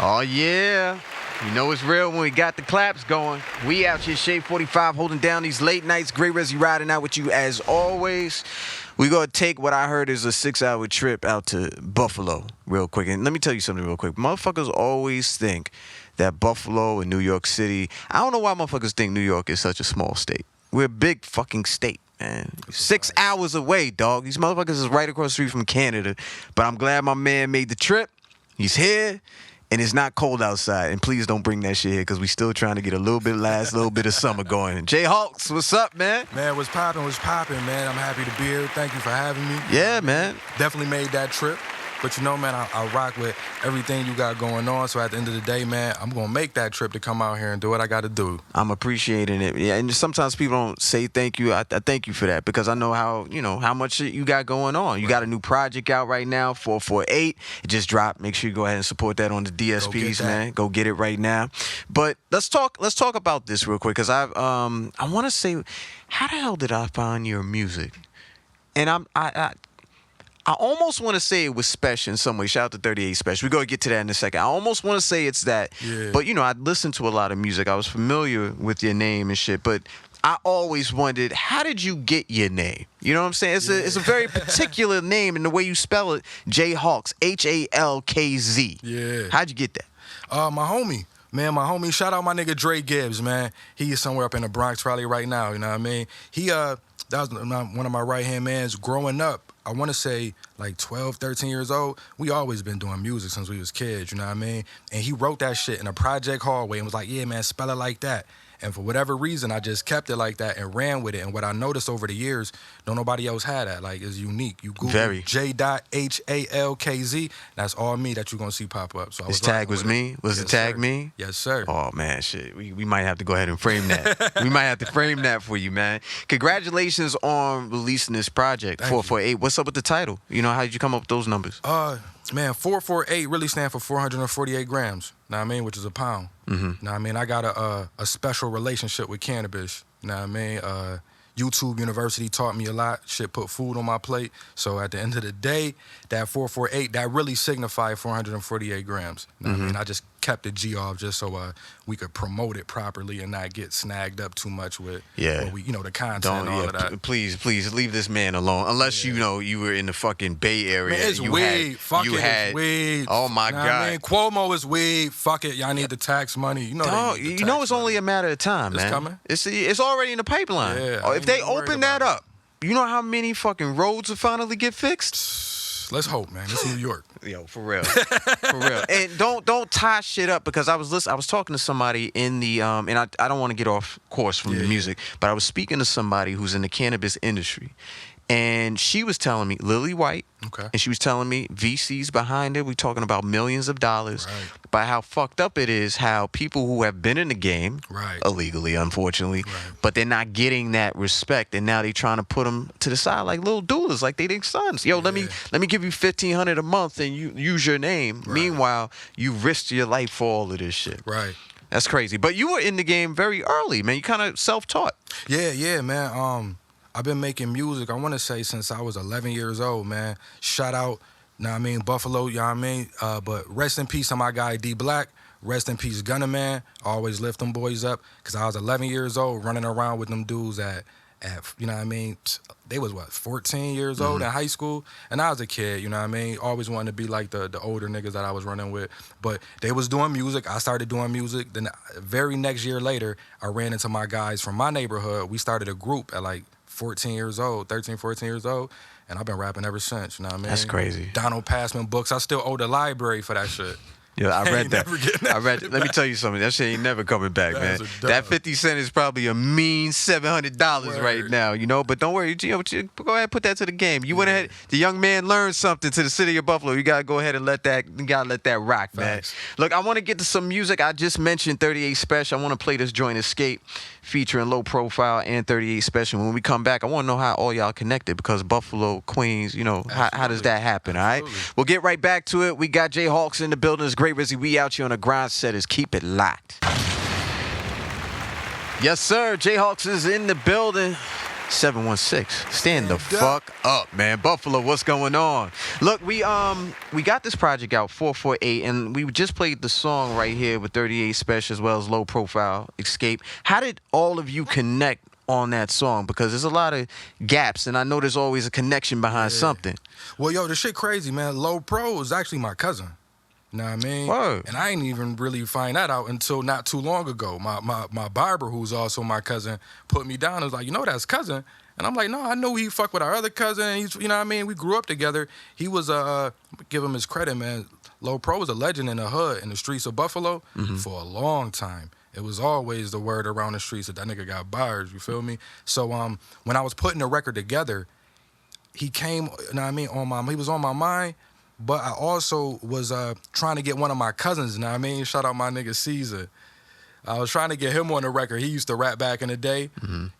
Oh, yeah. You know it's real when we got the claps going. We out here, Shade 45, holding down these late nights. Gray Rizzy riding out with you as always. We going to take what I heard is a 6-hour trip out to Buffalo real quick. And let me tell you something real quick. Motherfuckers always think that Buffalo and New York City, I don't know why motherfuckers think New York is such a small state. We're a big fucking state, man. 6 hours away, dog. These motherfuckers is right across the street from Canada. But I'm glad my man made the trip. He's here. And it's not cold outside. And please don't bring that shit here because we still trying to get a little bit of summer going. Jay Halkz, what's up, man? Man, what's poppin', man. I'm happy to be here. Thank you for having me. Yeah, man. Definitely made that trip. But you know, man, I rock with everything you got going on. So at the end of the day, man, I'm going to make that trip to come out here and do what I got to do. I'm appreciating it. Yeah, and sometimes people don't say thank you. I thank you for that because I know how much you got going on. You got a new project out right now, 448. It just dropped. Make sure you go ahead and support that on the DSPs, man. Go get it right now. But let's talk about this real quick because I want to say, how the hell did I find your music? And I almost want to say it was special in some way. Shout out to 38 Special. We're going to get to that in a second. I almost want to say it's that. Yeah. But, I listened to a lot of music. I was familiar with your name and shit. But I always wondered, how did you get your name? You know what I'm saying? It's a very particular name in the way you spell it. Jay Halkz, Halkz. Yeah. How'd you get that? My homie, shout out my nigga Dre Gibbs, man. He is somewhere up in the Bronx probably right now, you know what I mean? That was one of my right-hand mans growing up. I want to say like 12, 13 years old. We always been doing music since we was kids, you know what I mean? And he wrote that shit in a project hallway and was like, yeah, man, spell it like that. And for whatever reason, I just kept it like that and ran with it. And what I noticed over the years, don't nobody else had that. Like, it's unique. You Google J.Halkz, that's all me that you're going to see pop up. So His tag was me? Was the tag me? Yes, sir. Oh, man, shit. We might have to go ahead and frame that. We might have to frame that for you, man. Congratulations on releasing this project, 448. What's up with the title? How did you come up with those numbers? Man, 448 really stand for 448 grams, know what I mean, which is a pound. Mm-hmm. Know what I mean? I got a special relationship with cannabis, know what I mean? YouTube University taught me a lot. Shit put food on my plate. So at the end of the day, that 448, that really signified 448 grams. Know what I mean? I just kept the G off just so we could promote it properly and not get snagged up too much with the content and all of that. Please leave this man alone. Unless you were in the fucking Bay Area. Man, it's weed. It's weed. Oh my God. I mean, Cuomo is weed. Fuck it. Y'all need the tax money. It's only a matter of time, man. It's coming. It's already in the pipeline. Yeah, if they open that up, you know how many fucking roads will finally get fixed? Let's hope, man. It's New York. Yo, for real. For real. And don't tie shit up because I was talking to somebody in the and I don't want to get off course from the music, but I was speaking to somebody who's in the cannabis industry. And she was telling me, Lily White, and she was telling me VC's behind it. We're talking about millions of dollars. Right. But how fucked up it is how people who have been in the game, illegally, unfortunately, but they're not getting that respect. And now they're trying to put them to the side like little doulas, like they think sons. Yo, let me give you $1,500 a month and you use your name. Right. Meanwhile, you risked your life for all of this shit. Right. That's crazy. But you were in the game very early, man. You kind of self-taught. Yeah, man. I've been making music, I want to say, since I was 11 years old, man. Shout out, Buffalo, you know what I mean? But rest in peace on my guy, D Black. Rest in peace, Gunna Man. Always lift them boys up. Because I was 11 years old running around with them dudes at you know what I mean? They was, 14 years old in high school? And I was a kid, you know what I mean? Always wanted to be like the older niggas that I was running with. But they was doing music. I started doing music. Then the very next year later, I ran into my guys from my neighborhood. We started a group at 13, 14 years old, and I've been rapping ever since, you know what I mean? That's crazy. Donald Passman books. I still owe the library for that shit. Yeah, I read that. Let me tell you something. That shit ain't never coming back, man. That 50 Cent is probably a mean $700 right now, But don't worry, go ahead and put that to the game. You went ahead. The young man learned something to the city of Buffalo. You gotta go ahead and let that rock, man. Look, I want to get to some music. I just mentioned 38 Special. I want to play this joint Escape featuring Low Profile and 38 Special. When we come back, I want to know how all y'all connected because Buffalo, Queens, how does that happen, all right? We'll get right back to it. We got Jay Halkz in the building. It's Gray Rizzy. We out here on the grind setters. Keep it locked. Yes, sir. Jay Halkz is in the building. 716. Stand the fuck up, man. Buffalo, what's going on? Look, we got this project out, 448, and we just played the song right here with 38 Special as well as Low Profile, Escape. How did all of you connect on that song? Because there's a lot of gaps, and I know there's always a connection behind something. Well, yo, the shit crazy, man. Low Pro is actually my cousin. You know what I mean? Word. And I ain't even really find that out until not too long ago. My barber, who's also my cousin, put me down and was like, you know, that's cousin. And I'm like, no, I know he fuck with our other cousin. And he's, you know what I mean? We grew up together. He was, give him his credit, man. Low Pro was a legend in the hood, in the streets of Buffalo for a long time. It was always the word around the streets that nigga got bars, you feel me? So when I was putting the record together, he came, you know what I mean, he was on my mind. But I also was trying to get one of my cousins, you know what I mean? Shout out my nigga Caesar. I was trying to get him on the record. He used to rap back in the day.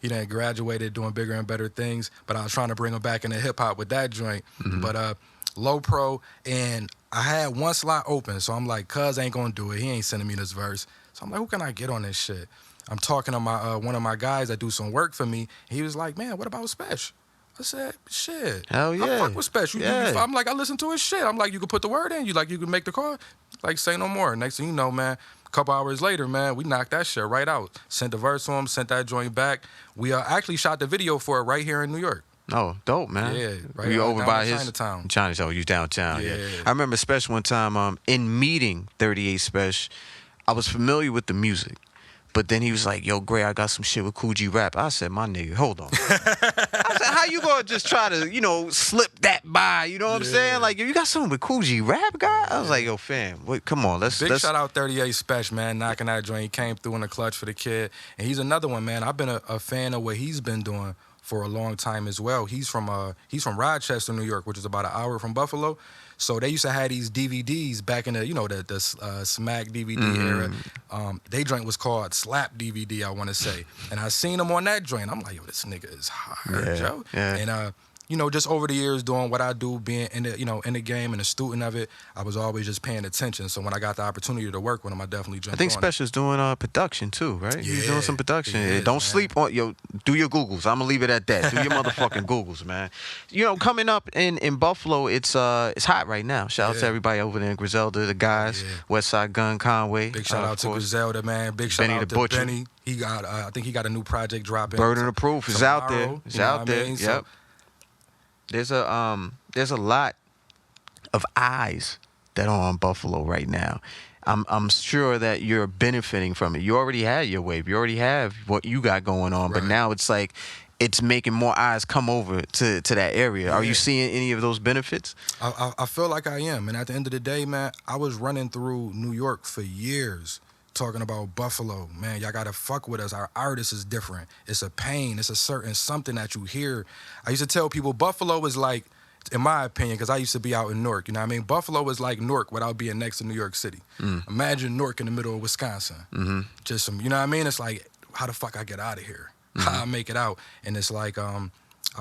He then graduated doing bigger and better things. But I was trying to bring him back into hip-hop with that joint. But Low Pro, and I had one slot open. So I'm like, cuz ain't gonna do it. He ain't sending me this verse. So I'm like, who can I get on this shit? I'm talking to my one of my guys that do some work for me. He was like, man, what about Special? I said, shit. Hell yeah. I fuck with Special. I'm like, I listen to his shit. I'm like, you could put the word in. You could make the call. Like, say no more. Next thing you know, man, a couple hours later, man, we knocked that shit right out. Sent the verse to him, sent that joint back. We actually shot the video for it right here in New York. Oh, dope, man. Yeah, right. You over by his Chinatown. Chinatown. You downtown. Yeah. I remember Special one time in meeting 38 Special. I was familiar with the music. But then he was like, yo, Gray, I got some shit with Kool G Rap. I said, my nigga, hold on. I said, how you gonna just try to, slip that by? You know what I'm saying? Like, you got something with Kool G Rap, guy? I was like, yo, fam, wait, come on, let's shout out 38 Special, man, knocking that joint. He came through in the clutch for the kid. And he's another one, man. I've been a fan of what he's been doing for a long time as well. He's from Rochester, New York, which is about an hour from Buffalo. So they used to have these DVDs back in the Smack DVD era. They joint was called Slap DVD, I want to say. And I seen him on that joint. I'm like, yo, this nigga is hard, Joe. Yeah. And just over the years doing what I do, being in the game and a student of it, I was always just paying attention. So when I got the opportunity to work with him, I definitely jumped on. I think Special's doing production too, right? Yeah, he's doing some production. is, Don't man. sleep on do your Googles. I'm gonna leave it at that. Do your motherfucking Googles, man. Coming up in Buffalo, it's hot right now. Shout out to everybody over there in Griselda, the guys, West Side Gun, Conway. Big shout out to Griselda, man. Big shout Benny out the to Butcher. Benny. He got I think he got a new project dropping. Burden of Proof is out there. tomorrow, It's out there. I mean? Yep. There's a lot of eyes that are on Buffalo right now. I'm sure that you're benefiting from it. You already had your wave. You already have what you got going on, but now it's like it's making more eyes come over to that area. Are you seeing any of those benefits? I feel like I am, and at the end of the day, man, I was running through New York for years talking about Buffalo. Man, y'all gotta fuck with us. Our artist is different. It's a pain. It's a certain something that you hear. I used to tell people Buffalo is like, in my opinion, because I used to be out in Newark, you know what I mean? Buffalo is like Newark without being next to New York City. Imagine Newark in the middle of Wisconsin. Just some, you know what I mean? It's like, how the fuck I get out of here? How I make it out? And it's like, I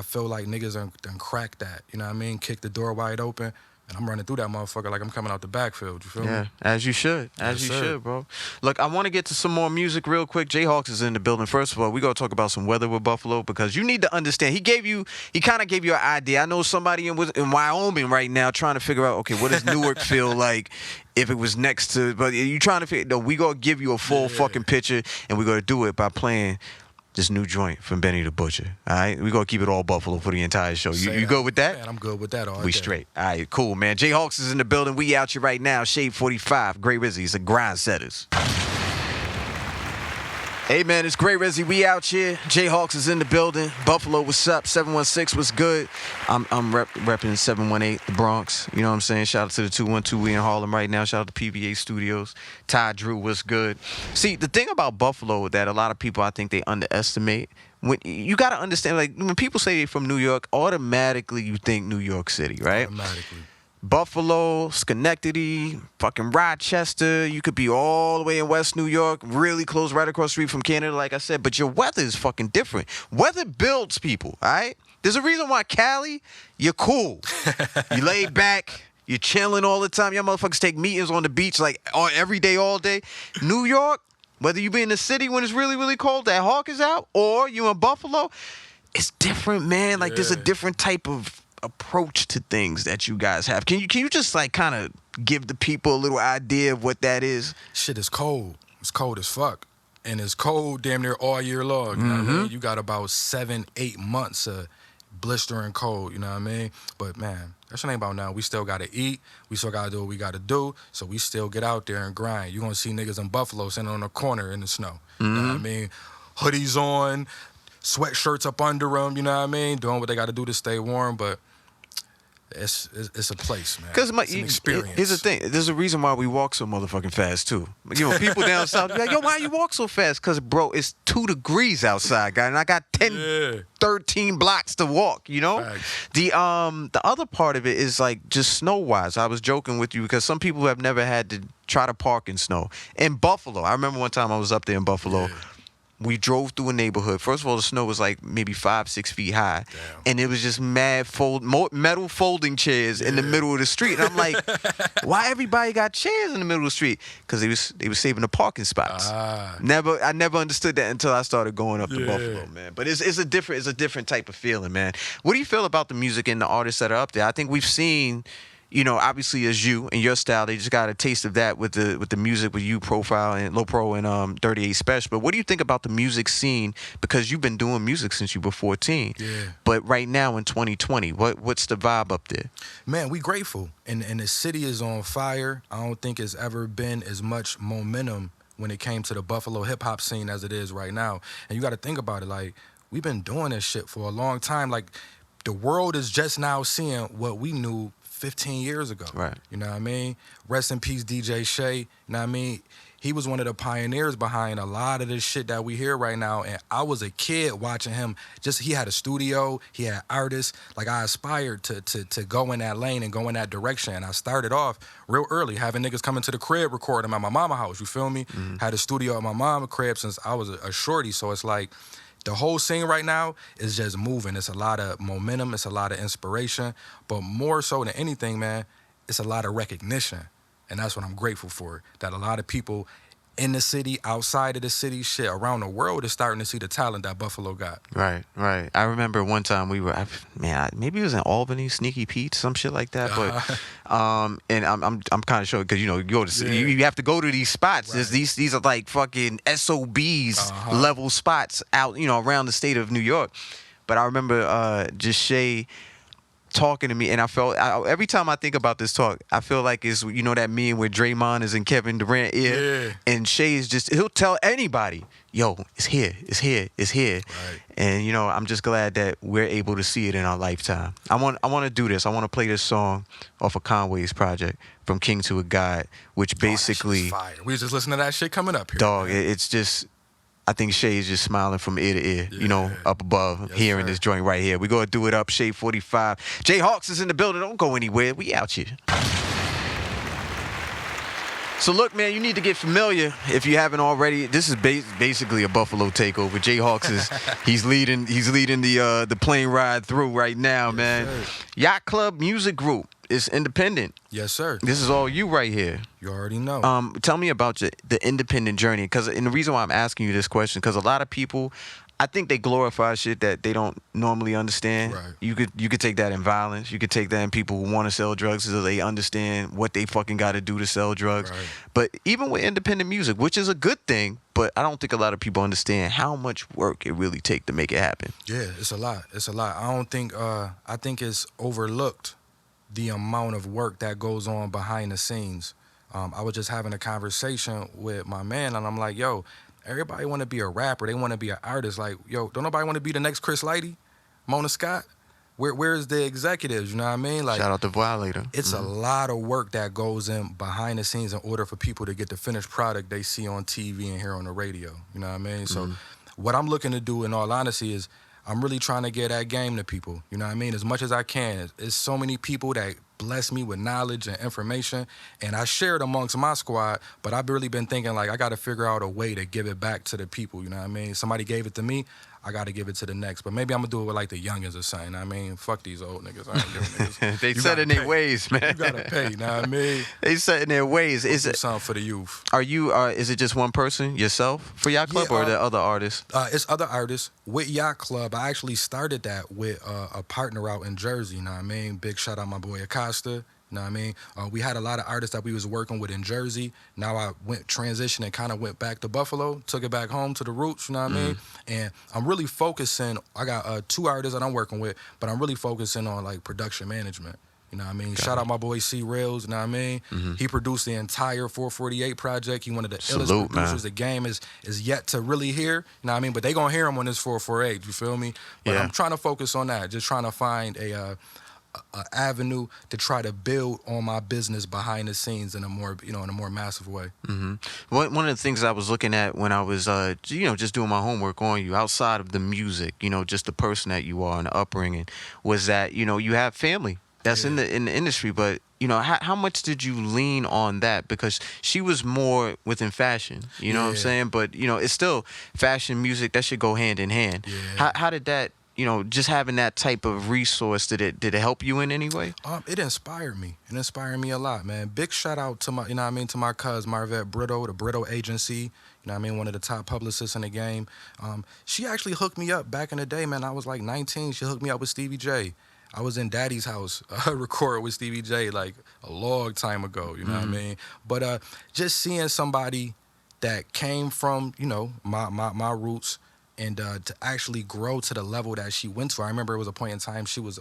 feel like niggas done cracked that, you know what I mean? Kick the door wide open. And I'm running through that motherfucker like I'm coming out the backfield, you feel me? Yeah, as you should. As you should, bro. Look, I want to get to some more music real quick. Halkz is in the building. First of all, we got to talk about some weather with Buffalo because you need to understand. He kind of gave you an idea. I know somebody in Wyoming right now trying to figure out, okay, what does Newark feel like if it was next to, but you trying to figure, no, we going to give you a full fucking picture and we're going to do it by playing this new joint from Benny the Butcher. All right? We're going to keep it all Buffalo for the entire show. You good with that? Man, I'm good with that all We day. straight. All right, cool, man. Halkz is in the building. We out here right now. Shade 45. Gray Rizzy. It's a grind setters. Hey, man, it's Gray Rizzy. We out here. Halkz is in the building. Buffalo, what's up? 716, what's good? I'm repping 718, the Bronx. You know what I'm saying? Shout out to the 212. We in Harlem right now. Shout out to PVA Studios. Ty Drew, what's good? See, the thing about Buffalo that a lot of people, I think they underestimate, when you got to understand, like, when people say they're from New York, automatically you think New York City, right? Automatically. Buffalo, Schenectady, fucking Rochester. You could be all the way in West New York, really close, right across the street from Canada, like I said. But your weather is fucking different. Weather builds people, all right? There's a reason why Cali, you're cool. You laid back. You're chilling all the time. Y'all motherfuckers take meetings on the beach like every day, all day. New York, whether you be in the city when it's really, really cold, that hawk is out, or you in Buffalo, it's different, man. Like there's a Yeah. different type of approach to things that you guys have. Can you just like kind of give the people a little idea of what that is? Shit is cold. It's cold as fuck. And it's cold damn near all year long. You know what I mean? You got about 7-8 months of blistering cold, you know what I mean? But man, that shit ain't about now. We still gotta eat. We still gotta do what we gotta do. So we still get out there and grind. You're gonna see niggas in Buffalo sitting on the corner in the snow. You know what I mean? Hoodies on, sweatshirts up under them, you know what I mean? Doing what they gotta do to stay warm, but it's a place, man. Because it's an experience. Here's the thing. There's a reason why we walk so motherfucking fast too. You know, people down south be like, yo, why you walk so fast? Because bro, it's 2 degrees outside, guy, and I got 10, 13 blocks to walk. You know, Facts. the other part of it is like just snow wise. I was joking with you because some people have never had to try to park in snow. In Buffalo, I remember one time I was up there in Buffalo. Yeah. We drove through a neighborhood. First of all, the snow was like maybe 5-6 feet high. Damn. And it was just mad metal folding chairs in the middle of the street. And I'm like, why everybody got chairs in the middle of the street? Because they was saving the parking spots. I never understood that until I started going up to Buffalo, man. But it's a different type of feeling, man. What do you feel about the music and the artists that are up there? I think we've seen, you know, obviously as you and your style, they just got a taste of that with the music with you profile and Low Pro and 38 Special. But what do you think about the music scene? Because you've been doing music since you were 14. Yeah. But right now in 2020, what's the vibe up there? Man, we grateful. And the city is on fire. I don't think it's ever been as much momentum when it came to the Buffalo hip-hop scene as it is right now. And you got to think about it. Like, we've been doing this shit for a long time. Like, the world is just now seeing what we knew 15 years ago. Right. You know what I mean? Rest in peace, DJ Shay. You know what I mean? He was one of the pioneers behind a lot of this shit that we hear right now. And I was a kid watching him. He had a studio, he had artists. Like, I aspired to go in that lane and go in that direction. And I started off real early, having niggas come into the crib, record them at my mama's house. You feel me? Had a studio at my mama's crib since I was a shorty. So it's like, the whole scene right now is just moving. It's a lot of momentum. It's a lot of inspiration. But more so than anything, man, it's a lot of recognition. And that's what I'm grateful for, that a lot of people in the city, outside of the city, shit, around the world is starting to see the talent that Buffalo got. Right. I remember one time we were, maybe it was in Albany, Sneaky Pete, some shit like that. But and I'm kind of sure because you know you have to go to these spots. Right. These are like fucking SOBs level spots out around the state of New York. But I remember just Shay talking to me, and every time I think about this talk, I feel like it's that meme where Draymond is in Kevin Durant ear, and Shay is he'll tell anybody, yo, it's here. Right. And I'm just glad that we're able to see it in our lifetime. I want to do this. I want to play this song off of Conway's project, From King to a God, which basically, fire. We was just listening to that shit coming up here. Dog, it's just, I think Shay is just smiling from ear to ear, up above, hearing this joint right here. We go do it up, Shade 45. Jay Halkz is in the building. Don't go anywhere. We out here. So look, man, you need to get familiar if you haven't already. This is basically a Buffalo takeover. Jay Halkz he's leading the plane ride through right now, man. Sir. Yacht Club Music Group. It's independent. Yes, sir. This is all you right here. You already know. Tell me about the independent journey, and the reason why I'm asking you this question, because a lot of people, I think they glorify shit that they don't normally understand. Right. You could take that in violence. You could take that in people who want to sell drugs so they understand what they fucking got to do to sell drugs. Right. But even with independent music, which is a good thing, but I don't think a lot of people understand how much work it really takes to make it happen. Yeah, it's a lot. I think it's overlooked, the amount of work that goes on behind the scenes. I was just having a conversation with my man, and I'm like, yo, everybody want to be a rapper. They want to be an artist. Like, yo, don't nobody want to be the next Chris Lighty, Mona Scott? Where's the executives? You know what I mean? Like, shout out to Violator. It's a lot of work that goes in behind the scenes in order for people to get the finished product they see on TV and hear on the radio. You know what I mean? So what I'm looking to do, in all honesty, is I'm really trying to get that game to people. You know what I mean? As much as I can. There's so many people that bless me with knowledge and information, and I share it amongst my squad, but I've really been thinking, like, I got to figure out a way to give it back to the people. You know what I mean? Somebody gave it to me. I got to give it to the next. But maybe I'm going to do it with like the youngins or something. I mean, fuck these old niggas. I ain't giving niggas. They set in their ways, man. You got to pay, you know what I mean? They set in their ways. Is it something for the youth? Are you, is it just one person, yourself, for Yacht Club, or are there other artists? It's other artists. With Yacht Club, I actually started that with a partner out in Jersey, you know what I mean? Big shout out my boy Acosta. You know what I mean? We had a lot of artists that we was working with in Jersey. Now I transitioned and kind of went back to Buffalo, took it back home to the roots, you know what I mean? And I'm really focusing, I got 2 artists that I'm working with, but I'm really focusing on like production management. You know what I mean? Shout out my boy C Rails, you know what I mean? He produced the entire 448 project. He one of the illest producers the game is yet to really hear, you know what I mean? But they gonna hear him on this 448, you feel me? But I'm trying to focus on that, just trying to find a avenue to try to build on my business behind the scenes in a more, in a more massive way. One of the things I was looking at when I was, just doing my homework on you, outside of the music, just the person that you are and the upbringing, was that, you have family that's in the industry, but how much did you lean on that? Because she was more within fashion, you know what I'm saying? But it's still fashion, music, that should go hand in hand. How did that, just having that type of resource, did it help you in any way? It inspired me. It inspired me a lot, man. Big shout out to my, to my cousin Marvette Brito, the Brito Agency. One of the top publicists in the game. She actually hooked me up back in the day, man. I was like 19. She hooked me up with Stevie J. I was in Daddy's house recording with Stevie J like a long time ago, you know what I mean? But just seeing somebody that came from, my roots, and to actually grow to the level that she went to. I remember it was a point in time she was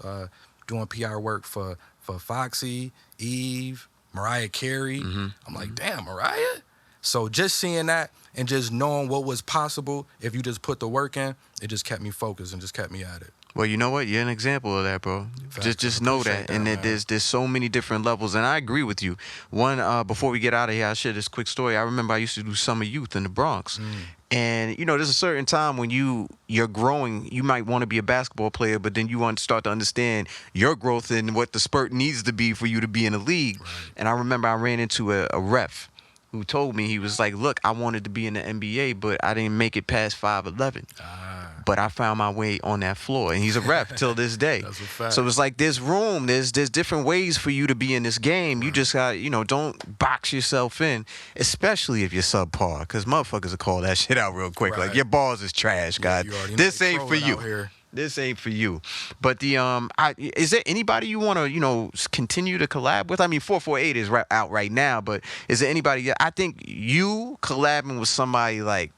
doing PR work for Foxy, Eve, Mariah Carey. I'm like, damn, Mariah? So just seeing that and just knowing what was possible if you just put the work in, it just kept me focused and just kept me at it. Well, you know what? You're an example of that, bro. Just know that. And that there's so many different levels. And I agree with you. One, before we get out of here, I'll share this quick story. I remember I used to do summer youth in the Bronx. And, there's a certain time when you're growing, you might want to be a basketball player, but then you want to start to understand your growth and what the spurt needs to be for you to be in the league. Right. And I remember I ran into a ref who told me, he was like, look, I wanted to be in the NBA, but I didn't make it past 5'11". But I found my way on that floor, and he's a ref till this day. That's a fact. So it's like there's room, there's different ways for you to be in this game. You just got, don't box yourself in, especially if you're subpar, because motherfuckers will call that shit out real quick. Right. Like, your balls is trash, God. This ain't for you. This ain't for you. But is there anybody you want to, continue to collab with? I mean, 448 is out right now, but is there anybody? I think you collabing with somebody like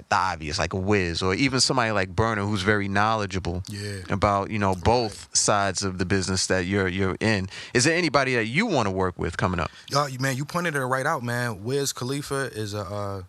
the obvious, like a Wiz, or even somebody like Burner, who's very knowledgeable about both sides of the business that you're in. Is there anybody that you want to work with coming up? Man, you pointed it right out, man. Wiz Khalifa is a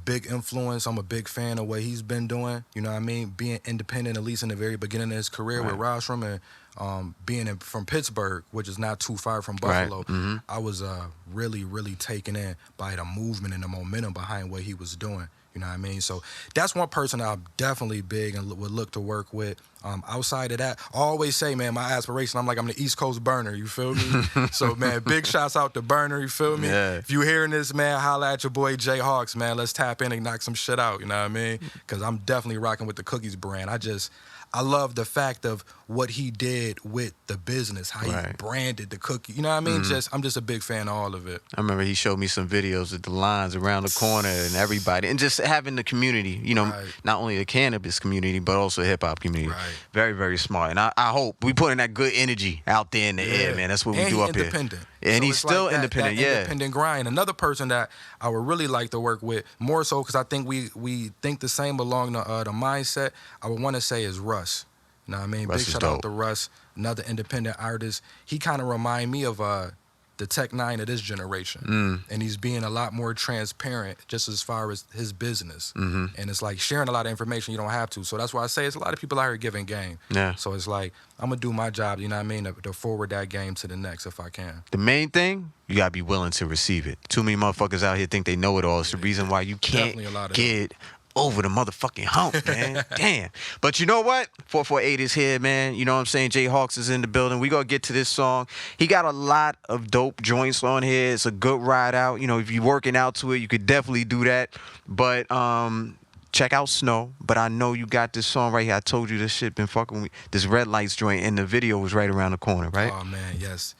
big influence. I'm a big fan of what he's been doing. You know what I mean? Being independent, at least in the very beginning of his career with Rostrum, and being from Pittsburgh, which is not too far from Buffalo, I was really, really taken in by the movement and the momentum behind what he was doing. You know what I mean? So that's one person I'm definitely big and would look to work with. Outside of that, I always say, man, my aspiration, I'm the East Coast Burner, you feel me? So, man, big shouts out to Burner, you feel me? Yeah. If you hearing this, man, holla at your boy Jay Halkz, man. Let's tap in and knock some shit out, you know what I mean? Because I'm definitely rocking with the Cookies brand. I love the fact of what he did with the business, how he branded the cookie. You know what I mean? I'm just a big fan of all of it. I remember he showed me some videos of the lines around the corner and everybody, and just having the community, not only the cannabis community, but also the hip-hop community. Right. Very, very smart. And I hope we putting that good energy out there in the air, man. That's what we do up here. And so he's still like independent, independent grind. Another person that I would really like to work with, more so because I think we think the same along the mindset, I would want to say is Russ. You know what I mean? Big shout out to Russ, another independent artist. He kind of remind me of the Tech 9 of this generation. And he's being a lot more transparent just as far as his business. And it's like sharing a lot of information you don't have to. So that's why I say it's a lot of people out here giving game. Yeah. So it's like, I'm going to do my job, you know what I mean, to forward that game to the next if I can. The main thing, you got to be willing to receive it. Too many motherfuckers out here think they know it all. It's the reason why you can't get over the motherfucking hump, man. Damn. But you know what? 448 is here, man. You know what I'm saying? Jay Halkz is in the building. We gonna get to this song. He got a lot of dope joints on here. It's a good ride out. If you're working out to it, you could definitely do that. But check out Snow. But I know you got this song right here. I told you this shit been fucking with me. This Red Lights joint, and the video was right around the corner, right? Oh, man, yes.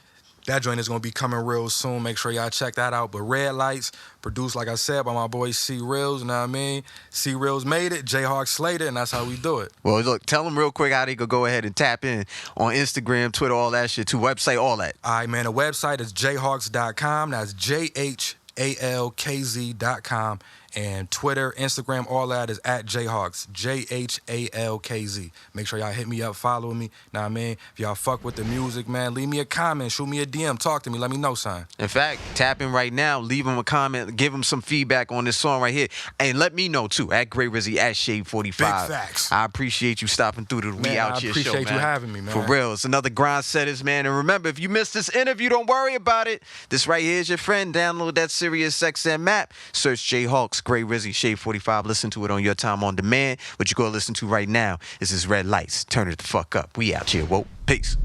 That joint is going to be coming real soon. Make sure y'all check that out. But Red Lights, produced, like I said, by my boy C Reels, you know what I mean? C Reels made it, Halkz slayed it, and that's how we do it. Well, look, tell them real quick how they could go ahead and tap in on Instagram, Twitter, all that shit, too. Website, all that. All right, man, the website is jhalkz.com. That's JHALKZ.com. And Twitter, Instagram, all that is at JHalkz, JHALKZ. Make sure y'all hit me up, follow me. Know what I mean? If y'all fuck with the music, man, leave me a comment, shoot me a DM, talk to me, let me know, son. In fact, tap in right now, leave him a comment, give him some feedback on this song right here. And let me know, too, at Gray Rizzy, at Shade45. Big facts. I appreciate you stopping through the We Outchea show, man. I appreciate you having me, man. For real. It's another Grind Setters, man. And remember, if you missed this interview, don't worry about it. This right here is your friend. Download that SiriusXM app. Search Halkz, Gray Rizzy, Shade45. Listen to it on your time on demand. What you go listen to right now is this Red Lights. Turn it the fuck up. We out here. Whoa. Peace.